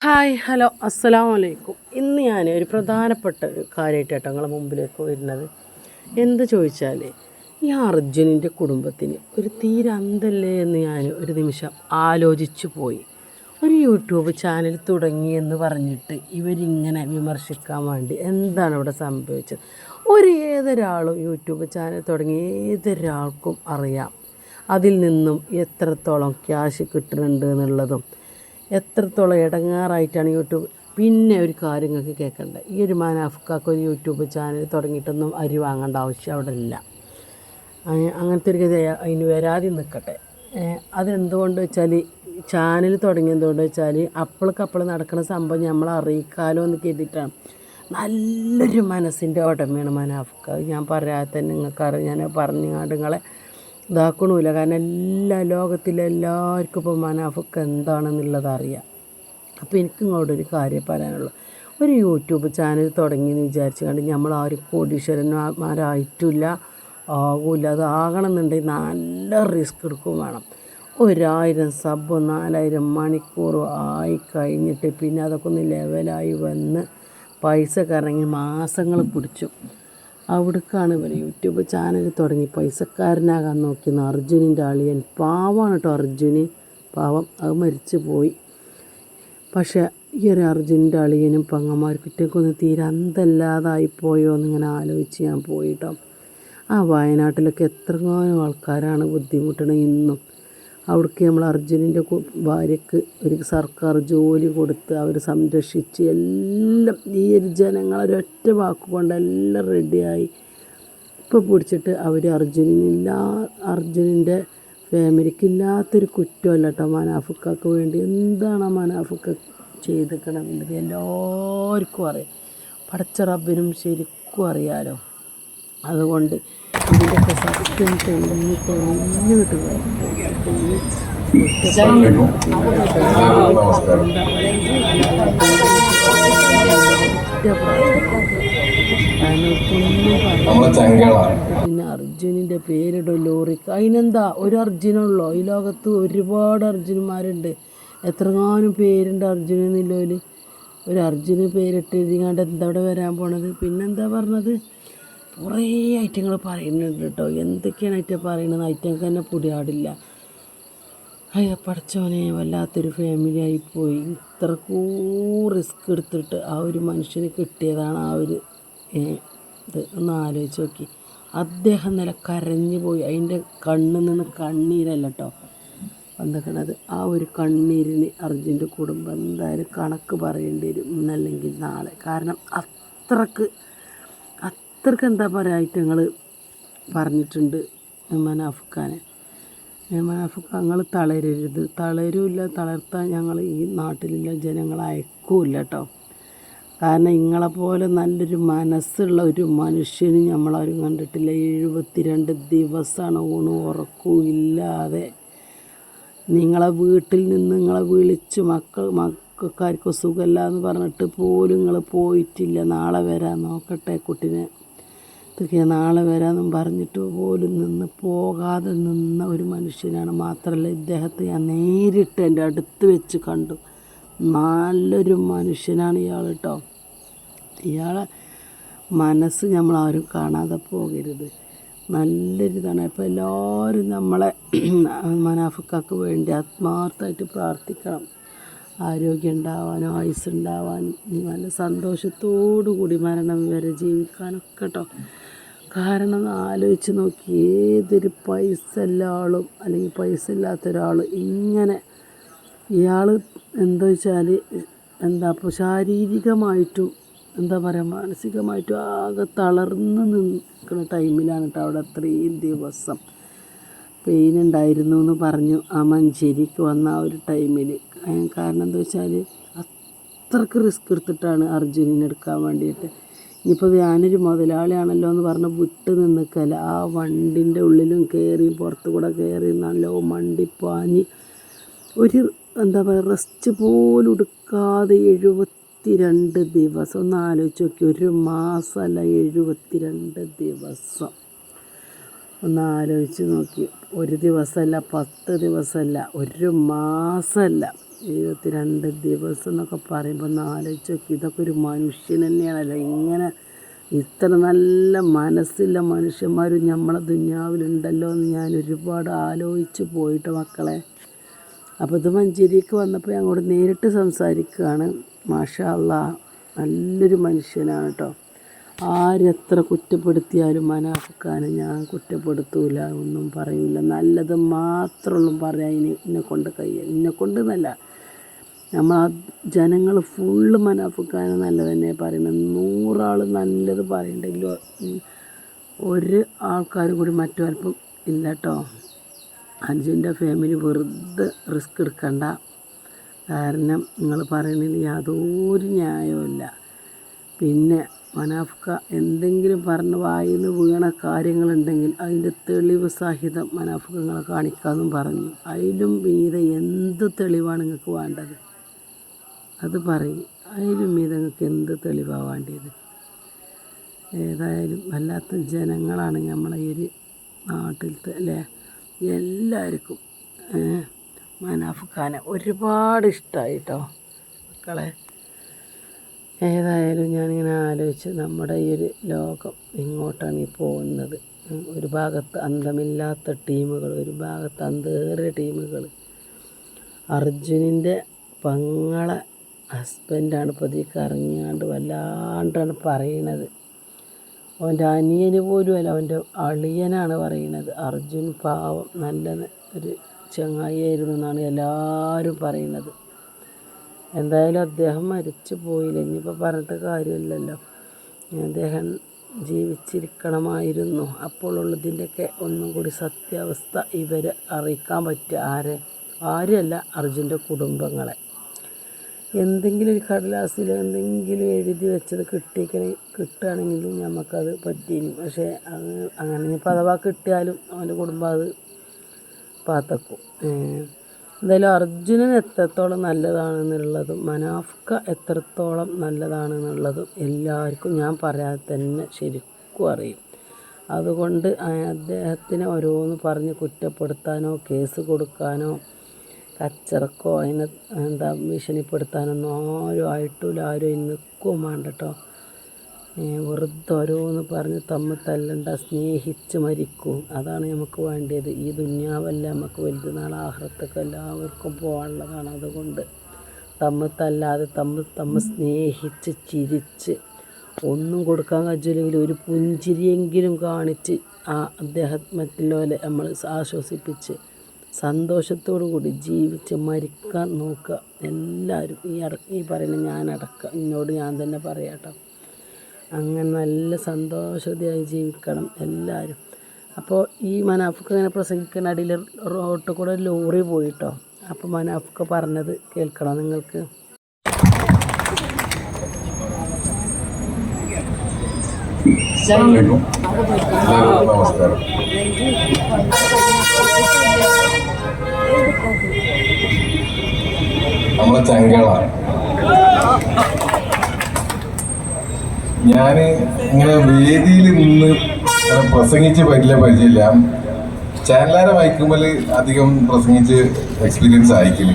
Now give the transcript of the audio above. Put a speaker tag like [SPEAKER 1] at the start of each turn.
[SPEAKER 1] Hi hello അസ്സലാമു അലൈക്കും. ഇന്ന് ഞാൻ ഒരു പ്രധാനപ്പെട്ട ഒരു കാര്യമായിട്ടാണ് നിങ്ങളുടെ മുമ്പിലേക്ക് വരുന്നത്. എന്ത് ചോദിച്ചാൽ ഈ അർജുനിൻ്റെ കുടുംബത്തിന് ഒരു തീരെ അന്തല്ലേ എന്ന് ഞാൻ ഒരു നിമിഷം ആലോചിച്ചു പോയി. ഒരു യൂട്യൂബ് ചാനൽ തുടങ്ങി എന്ന് പറഞ്ഞിട്ട് ഇവരിങ്ങനെ വിമർശിക്കാൻ വേണ്ടി എന്താണ് ഇവിടെ സംഭവിച്ചത്? ഏതൊരാളും യൂട്യൂബ് ചാനൽ തുടങ്ങി ഏതൊരാൾക്കും അറിയാം അതിൽ നിന്നും എത്രത്തോളം ക്യാഷ് കിട്ടുന്നുണ്ട് എന്നുള്ളതും എത്രത്തോളം ഇടങ്ങാറായിട്ടാണ് യൂട്യൂബ്. പിന്നെ ഒരു കാര്യം നിങ്ങൾക്ക് കേൾക്കണ്ട, ഈ ഒരു മനാഫ്ക്കാക്ക് ഒരു യൂട്യൂബ് ചാനൽ തുടങ്ങിയിട്ടൊന്നും അരി വാങ്ങേണ്ട ആവശ്യം അവിടെ ഇല്ല. അങ്ങനത്തെ ഒരു ഗതി അതിന് വരാതെ നിൽക്കട്ടെ. അതെന്തുകൊണ്ട് വെച്ചാൽ ചാനൽ തുടങ്ങിയതുകൊണ്ട് വെച്ചാൽ അപ്പോഴേക്കപ്പോൾ നടക്കുന്ന സംഭവം നമ്മളെ അറിയിക്കാലോ എന്ന് കരുതിയിട്ടാണ്. നല്ലൊരു മനസ്സിൻ്റെ ഉടമയാണ് മനാഫ്ക്ക. ഞാൻ പറയാതെ തന്നെ നിങ്ങൾക്കറിയാം, ഞാൻ പറഞ്ഞാണ്ട് നിങ്ങളെ ഇതാക്കണമില്ല. കാരണം ലോകത്തിലെല്ലാവർക്കും ഇപ്പോൾ മനാഫ്ക്ക എന്താണെന്നുള്ളത് അറിയാം. അപ്പോൾ എനിക്ക് ഇങ്ങോട്ടൊരു കാര്യം പറയാനുള്ളൂ. ഒരു യൂട്യൂബ് ചാനൽ തുടങ്ങിയെന്ന് വിചാരിച്ചു കണ്ട് നമ്മൾ ആരും കോടീശ്വരന്മാരായിട്ടില്ല, ആകില്ല. അത് ആകണമെന്നുണ്ടെങ്കിൽ നല്ല റിസ്ക് എടുക്കുകയും വേണം. 1000 സബ് 4000 മണിക്കൂർ ആയി കഴിഞ്ഞിട്ട് പിന്നെ അതൊക്കെ ഒന്ന് ലെവലായി വന്ന് പൈസ കറങ്ങി മാസങ്ങൾ പിടിച്ചു. അവിടേക്കാണ് ഇവർ യൂട്യൂബ് ചാനൽ തുടങ്ങി പൈസക്കാരനാകാൻ നോക്കിയെന്ന്. അർജുനിൻ്റെ അളിയൻ പാവമാണ് കേട്ടോ. അർജുന് പാവം, അത് മരിച്ചു പോയി. പക്ഷേ ഈ ഒരു അർജുനിൻ്റെ അളിയനും പെങ്ങന്മാർക്കിട്ടേക്കൊന്ന് തീരെ അന്തല്ലാതായിപ്പോയോ എന്നിങ്ങനെ ആലോചിച്ച് ഞാൻ പോയിട്ടോ. വയനാട്ടിലൊക്കെ എത്രങ്ങാനും ആൾക്കാരാണ് ബുദ്ധിമുട്ടണത് ഇന്നും. അവിടേക്ക് നമ്മൾ അർജുനിൻ്റെ ഭാര്യയ്ക്ക് ഒരു സർക്കാർ ജോലി കൊടുത്ത് അവർ സംരക്ഷിച്ച് എല്ലാം ഈ ഒരു ജനങ്ങളൊരൊറ്റ വാക്കുകൊണ്ട് എല്ലാം റെഡിയായി. ഇപ്പോൾ പിടിച്ചിട്ട് അവർ അർജുനിൻ്റെ ഫാമിലിക്കില്ലാത്തൊരു കുറ്റമല്ല കേട്ടോ മനാഫ്ക്കാക്ക് വേണ്ടി. എന്താണ് ആ മനാഫ്ക്ക ചെയ്തിരിക്കണമെന്നുള്ളത് എല്ലാവർക്കും അറിയാം. പടച്ച റബ്ബിനും ശരിക്കും അറിയാലോ. അതുകൊണ്ട് ഇതിൻ്റെയൊക്കെ സത്യം തെളിഞ്ഞിട്ട് പിന്നെ അർജുനിൻ്റെ പേരിടും ലോറിക്ക്. അതിനെന്താ ഒരു അർജുനുള്ളോ? ഈ ലോകത്ത് ഒരുപാട് അർജുനന്മാരുണ്ട്. എത്രങ്ങാനും പേരുണ്ട് അർജുനെന്നില്ലോല്. ഒരു അർജുന് പേരിട്ട് എഴുതിങ്ങാണ്ട് എന്താ അവിടെ വരാൻ പോണത്? പിന്നെന്താ പറഞ്ഞത്? കുറേ ഐറ്റങ്ങൾ പറയുന്നുണ്ട് കേട്ടോ. എന്തൊക്കെയാണ് ഐറ്റം പറയുന്നത്? ഐറ്റങ്ങൾക്ക് തന്നെ പൊടിയാടില്ല. അയ്യോ പടച്ചോനെ, വല്ലാത്തൊരു ഫാമിലി ആയിപ്പോയി. ഇത്രക്കൂ റിസ്ക് എടുത്തിട്ട് ആ ഒരു മനുഷ്യന് കിട്ടിയതാണ് ആ ഒരു ഇത്. ഒന്ന് ആലോചിച്ച് നോക്കി. അദ്ദേഹം നില കരഞ്ഞു പോയി. അതിൻ്റെ കണ്ണിൽ നിന്ന് കണ്ണീരല്ല കേട്ടോ വന്നിക്കണത്. ആ ഒരു കണ്ണീരിന് അർജുൻ്റെ കുടുംബം എന്തായാലും കണക്ക് പറയേണ്ടി വരും ഇന്നല്ലെങ്കിൽ നാളെ. കാരണം അത്രക്ക് എന്താ പറയുക ഐറ്റങ്ങൾ പറഞ്ഞിട്ടുണ്ട് മനാഫ്ക്കാനെ. മനാഫ്ക്ക ഞങ്ങൾ തളരരുത്, തളരില്ല, തളർത്താൻ ഞങ്ങൾ ഈ നാട്ടിലുള്ള ജനങ്ങളെ അയക്കൂല്ല കേട്ടോ. കാരണം നിങ്ങളെപ്പോലെ നല്ലൊരു മനസ്സുള്ള ഒരു മനുഷ്യനും നമ്മളാരും കണ്ടിട്ടില്ല. 72 ദിവസമാണ് ഊണും ഉറക്കവും ഇല്ലാതെ നിങ്ങളെ വീട്ടിൽ നിന്ന് നിങ്ങളെ വിളിച്ച് മക്കൾക്കാർക്കും സുഖമില്ല എന്ന് പറഞ്ഞിട്ട് പോലും നിങ്ങൾ പോയിട്ടില്ല. നാളെ വരാൻ നോക്കട്ടെ കുട്ടീനെ, ഇതൊക്കെ നാളെ വരാമെന്നും പറഞ്ഞിട്ട് പോലും പോകാതെ നിന്ന ഒരു മനുഷ്യനാണ്. മാത്രമല്ല ഇദ്ദേഹത്തെ ഞാൻ നേരിട്ട് എൻ്റെ അടുത്ത് വെച്ച് കണ്ടു. നല്ലൊരു മനുഷ്യനാണ് ഇയാൾ കേട്ടോ. ഇയാളെ മനസ്സ് നമ്മളാരും കാണാതെ പോകരുത്. നല്ലൊരിതാണ്. അപ്പോൾ എല്ലാവരും നമ്മളെ മനാഫ്ക്കാക്ക് വേണ്ടി ആത്മാർത്ഥമായിട്ട് പ്രാർത്ഥിക്കണം. ആരോഗ്യം ഉണ്ടാവാനോ ആയുസ്സുണ്ടാവാനും നല്ല സന്തോഷത്തോടു കൂടി മരണം വരെ ജീവിക്കാനൊക്കെ കേട്ടോ. കാരണം ആലോചിച്ച് നോക്കി, ഏതൊരു പൈസ ഉള്ള ആളും അല്ലെങ്കിൽ പൈസ ഇല്ലാത്ത ഒരാൾ ഇങ്ങനെ ഇയാൾ എന്താ വെച്ചാൽ ഇപ്പോൾ ശാരീരികമായിട്ടും എന്താ പറയുക മാനസികമായിട്ടും ആകെ തളർന്ന് നിൽക്കുന്ന ടൈമിലാണ് കേട്ടോ അവിടെ അത്രയും ദിവസം പെയിൻ ഉണ്ടായിരുന്നു എന്ന് പറഞ്ഞു ആ മഞ്ചേരിക്ക് വന്ന ആ ഒരു ടൈമിൽ. കാരണം എന്താ വെച്ചാൽ അത്രക്ക് റിസ്ക് എടുത്തിട്ടാണ് അർജുനിനെ എടുക്കാൻ വേണ്ടിയിട്ട്. ഇനിയിപ്പോൾ ഞാനൊരു മുതലാളിയാണല്ലോ എന്ന് പറഞ്ഞ് വിട്ട് നിൽക്കല്ല. ആ വണ്ടിൻ്റെ ഉള്ളിലും കയറി പുറത്ത് കൂടെ കയറി നല്ലോ മണ്ടിപ്പാഞ്ഞ് ഒരു എന്താ പറയുക റെസ്റ്റ് പോലും എടുക്കാതെ 72 ദിവസം. ഒന്ന് ആലോചിച്ച് നോക്കി, ഒരു മാസമല്ല 72 ദിവസം. ഒന്ന് ആലോചിച്ച് നോക്കി. ഒരു ദിവസമല്ല, 10 ദിവസമല്ല, ഒരു മാസമല്ല, 22 ദിവസം എന്നൊക്കെ പറയുമ്പോൾ ഒന്ന് ആലോചിച്ച് നോക്കി. ഇതൊക്കെ ഒരു മനുഷ്യൻ തന്നെയാണല്ലോ. ഇങ്ങനെ ഇത്ര നല്ല മനസ്സുള്ള മനുഷ്യന്മാരും നമ്മളെ ദുനിയാവിലുണ്ടല്ലോ എന്ന് ഞാൻ ഒരുപാട് ആലോചിച്ച് പോയിട്ട് മക്കളെ. അപ്പോൾ ഇത് മഞ്ചേരിക്ക് വന്നപ്പോൾ ഞങ്ങളോട് നേരിട്ട് സംസാരിക്കുകയാണ്. മാഷാ അല്ലാഹ്, നല്ലൊരു മനുഷ്യനാണ് കേട്ടോ. ആരെത്ര കുറ്റപ്പെടുത്തിയാലും മനാഫിക്കാനെ ഞാൻ കുറ്റപ്പെടുത്തൂല, ഒന്നും പറയൂല. നല്ലത് മാത്രമുള്ളൂ പറയാൻ എന്നെക്കൊണ്ട് എന്നെക്കൊണ്ട് എന്നല്ല, നമ്മൾ ആ ജനങ്ങൾ ഫുള്ള് മനാഫിക്കാനെ നല്ലത് തന്നെ പറയുന്നത്. 100 ആൾ നല്ലത് പറയണ്ടെങ്കിൽ ഒരു ആൾക്കാർ കൂടി മറ്റൊരൽപ്പം ഇല്ല കേട്ടോ. അർജുൻ്റെ ഫാമിലി വെറുതെ റിസ്ക് എടുക്കണ്ട. കാരണം നിങ്ങൾ പറയുന്നതിൽ യാതൊരു ന്യായവുമില്ല. പിന്നെ മനാഫിക്ക എന്തെങ്കിലും പറഞ്ഞ് വായിന്ന് വീണ കാര്യങ്ങളുണ്ടെങ്കിൽ അതിൻ്റെ തെളിവ് സഹിതം മനാഫിക്കങ്ങളെ കാണിക്കാമെന്നും പറഞ്ഞു. അതിലും മീതെ എന്ത് തെളിവാണ് നിങ്ങൾക്ക് വേണ്ടത് അത് പറയും. അതിലും മീതെ നിങ്ങൾക്ക് എന്ത് തെളിവാണ് വേണ്ടിയത്? ഏതായാലും വല്ലാത്ത ജനങ്ങളാണ് നമ്മളെ ഈ ഒരു നാട്ടിലത്തെ അല്ലേ. എല്ലാവർക്കും മനാഫിക്കാനെ ഒരുപാട് ഇഷ്ടമായി കേട്ടോ മക്കളെ. ഏതായാലും ഞാനിങ്ങനെ ആലോചിച്ച് നമ്മുടെ ഈ ഒരു ലോകം ഇങ്ങോട്ടാണ് ഈ പോകുന്നത്. ഒരു ഭാഗത്ത് അന്തമില്ലാത്ത ടീമുകൾ, ഒരു ഭാഗത്ത് അന്തേറിയ ടീമുകൾ. അർജുനിൻ്റെ പെങ്ങളെ ഹസ്ബൻഡാണ് ഇപ്പോൾ ഇതിലേക്ക് ഇറങ്ങിയാണ്ട് വല്ലാണ്ടാണ് പറയണത്. അവൻ്റെ അനിയന് പോലും അല്ല, അവൻ്റെ അളിയനാണ് പറയണത്. അർജുൻ പാവം നല്ല ഒരു ചങ്ങായിയായിരുന്നു എന്നാണ് എല്ലാവരും പറയുന്നത്. എന്തായാലും അദ്ദേഹം മരിച്ചു പോയില്ല, ഇനിയിപ്പോൾ പറഞ്ഞിട്ട് കാര്യമില്ലല്ലോ. അദ്ദേഹം ജീവിച്ചിരിക്കണമായിരുന്നു. അപ്പോൾ ഉള്ളതിൻ്റെയൊക്കെ ഒന്നും കൂടി സത്യാവസ്ഥ ഇവരെ അറിയിക്കാൻ പറ്റുക ആരുമല്ല, അർജുൻ്റെ കുടുംബങ്ങളെ. എന്തെങ്കിലും ഒരു കടലാസിൽ എന്തെങ്കിലും എഴുതി വെച്ചത് കിട്ടുകയാണെങ്കിലും നമുക്കത് പറ്റിയിരുന്നു. പക്ഷേ അങ്ങനെ ഇനിയിപ്പോൾ അഥവാ കിട്ടിയാലും അവൻ്റെ കുടുംബം അത് പാത്തക്കും. എന്തായാലും അർജുനൻ എത്രത്തോളം നല്ലതാണെന്നുള്ളതും മനാഫിക്ക എത്രത്തോളം നല്ലതാണെന്നുള്ളതും എല്ലാവർക്കും ഞാൻ പറയാതെ തന്നെ ശരിക്കും അറിയും. അതുകൊണ്ട് അദ്ദേഹത്തിനെ ഓരോന്ന് പറഞ്ഞ് കുറ്റപ്പെടുത്താനോ കേസ് കൊടുക്കാനോ കച്ചറക്കോ അതിനെ ഭീഷണിപ്പെടുത്താനൊന്നും ആരും ആയിട്ടില്ല. ആരും അതിന് നിൽക്കുകയും വേണ്ട കേട്ടോ. വെറുതെ ഓരോന്ന് പറഞ്ഞ് തമ്മിൽ തല്ലണ്ട, സ്നേഹിച്ച് മരിക്കും. അതാണ് നമുക്ക് വേണ്ടിയത്. ഈ ദുന്യാവല്ല നമുക്ക് വലുത്, നാളെ ആഖിറത്തൊക്കെ എല്ലാവർക്കും പോകാനുള്ളതാണ്. അതുകൊണ്ട് തമ്മിൽ തല്ലാതെ തമ്മിൽ സ്നേഹിച്ച് ചിരിച്ച് ഒന്നും കൊടുക്കാൻ കഴിയില്ലെങ്കിൽ ഒരു പുഞ്ചിരിയെങ്കിലും കാണിച്ച് അദ്ദേഹം മറ്റുള്ളവരെ നമ്മൾ ആശ്വസിപ്പിച്ച് സന്തോഷത്തോടു കൂടി ജീവിച്ച് മരിക്കാൻ നോക്കുക എല്ലാവരും. ഈ പറയുന്ന ഞാനടക്കം, എന്നോട് ഞാൻ തന്നെ പറയാട്ടോ. അങ്ങനെ നല്ല സന്തോഷവതിയായി ജീവിക്കണം എല്ലാവരും. അപ്പോൾ ഈ മനാഫിക്ക ഇങ്ങനെ പ്രസംഗിക്കുന്ന അടിയിൽ റോട്ടിൽ കൂടെ ലോറി പോയിട്ടോ. അപ്പോൾ മനാഫിക്ക പറഞ്ഞത് കേൾക്കണം നിങ്ങൾക്ക്.
[SPEAKER 2] നമസ്കാരം. നമ്മളെ ചങ്കള ഞാൻ ഇങ്ങനെ വേദിയിൽ നിന്ന് പ്രസംഗിച്ച് പരിചയമില്ല. ചാനലാരെ വായിക്കുമ്പോൾ അധികം പ്രസംഗിച്ച് എക്സ്പീരിയൻസ് ആയിരിക്കും.